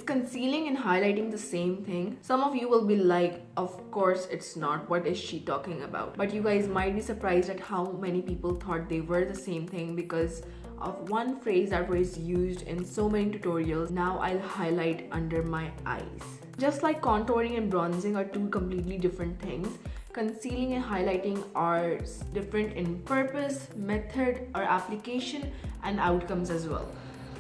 concealing and highlighting the same thing? Some of you will be like, of course it's not, what is she talking about? But you guys might be surprised at how many people thought they were the same thing because of one phrase that was used in so many tutorials. Now I'll highlight under my eyes. Just like contouring and bronzing are two completely different things, concealing and highlighting are different in purpose, method or application, and outcomes as well.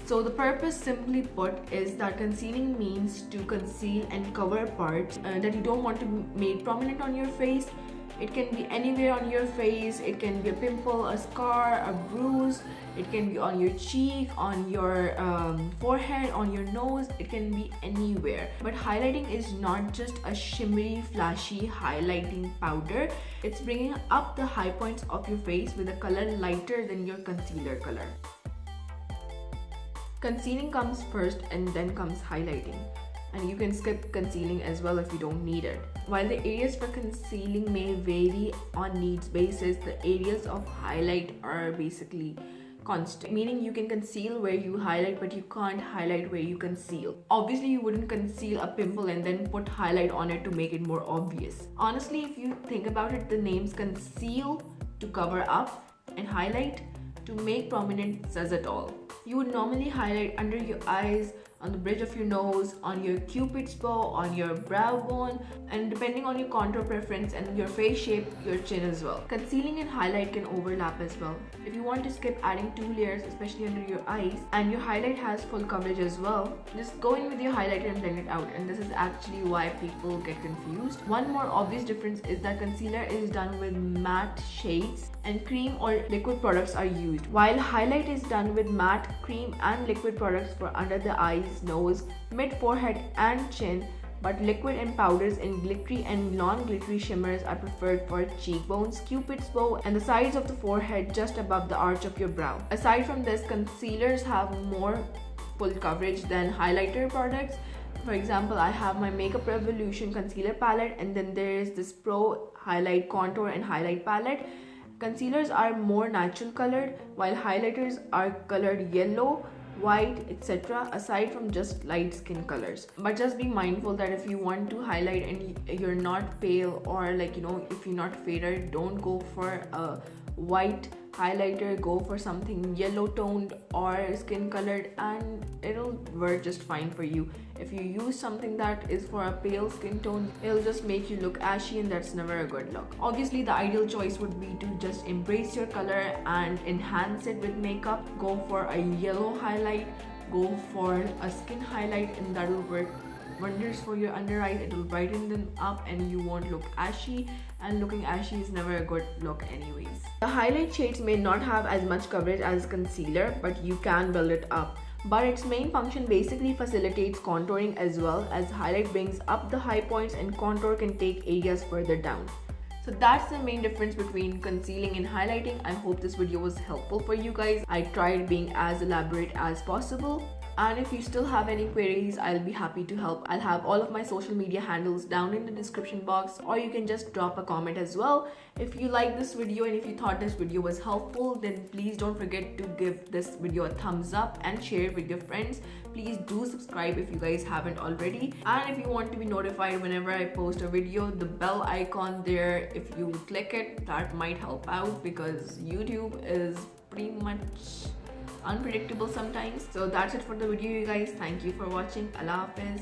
So the purpose, simply put, is that concealing means to conceal and cover parts that you don't want to be made prominent on your face. It can be anywhere on your face. It can be a pimple, a scar, a bruise. It can be on your cheek, on your forehead, on your nose. It can be anywhere. But highlighting is not just a shimmery, flashy highlighting powder. It's bringing up the high points of your face with a color lighter than your concealer color. Concealing comes first and then comes highlighting. And you can skip concealing as well if you don't need it. While the areas for concealing may vary on needs basis, the areas of highlight are basically constant. Meaning you can conceal where you highlight, but you can't highlight where you conceal. Obviously, you wouldn't conceal a pimple and then put highlight on it to make it more obvious. Honestly, if you think about it, the names conceal to cover up and highlight to make prominent says it all. You would normally highlight under your eyes, on the bridge of your nose, on your cupid's bow, on your brow bone, and depending on your contour preference and your face shape, your chin as well. Concealing and highlight can overlap as well. If you want to skip adding 2 layers, especially under your eyes, and your highlight has full coverage as well, just go in with your highlighter and blend it out. And this is actually why people get confused. One more obvious difference is that concealer is done with matte shades and cream or liquid products are used, while highlight is done with matte, cream and liquid products for under the eyes, nose, mid forehead and chin, but liquid and powders in glittery and non-glittery shimmers are preferred for cheekbones, cupid's bow, and the sides of the forehead just above the arch of your brow. Aside from this, concealers have more full coverage than highlighter products. For example, I have my Makeup Revolution concealer palette, and then there is this Pro Highlight Contour and Highlight palette. Concealers are more natural colored, while highlighters are colored yellow, white, etc., aside from just light skin colors. But just be mindful that if you want to highlight and you're not pale, or like, you know, if you're not faded, don't go for a white highlighter. Go for something yellow toned or skin colored and it'll work just fine for you. If you use something that is for a pale skin tone, it'll just make you look ashy, and that's never a good look. Obviously, the ideal choice would be to just embrace your color and enhance it with makeup. Go for a yellow highlight, go for a skin highlight, and that will work wonders for your under eyes. It will brighten them up and you won't look ashy, and looking ashy is never a good look anyways. The highlight shades may not have as much coverage as concealer, but you can build it up. But its main function basically facilitates contouring, as well as highlight brings up the high points and contour can take areas further down. So that's the main difference between concealing and highlighting. I hope this video was helpful for you guys. I tried being as elaborate as possible. And if you still have any queries, I'll be happy to help. I'll have all of my social media handles down in the description box, or you can just drop a comment as well. If you like this video and if you thought this video was helpful, then please don't forget to give this video a thumbs up and share it with your friends. Please do subscribe if you guys haven't already. And if you want to be notified whenever I post a video, the bell icon there, if you click it, that might help out because YouTube is pretty much unpredictable sometimes. So that's it for the video, you guys. Thank you for watching. Allah Hafiz.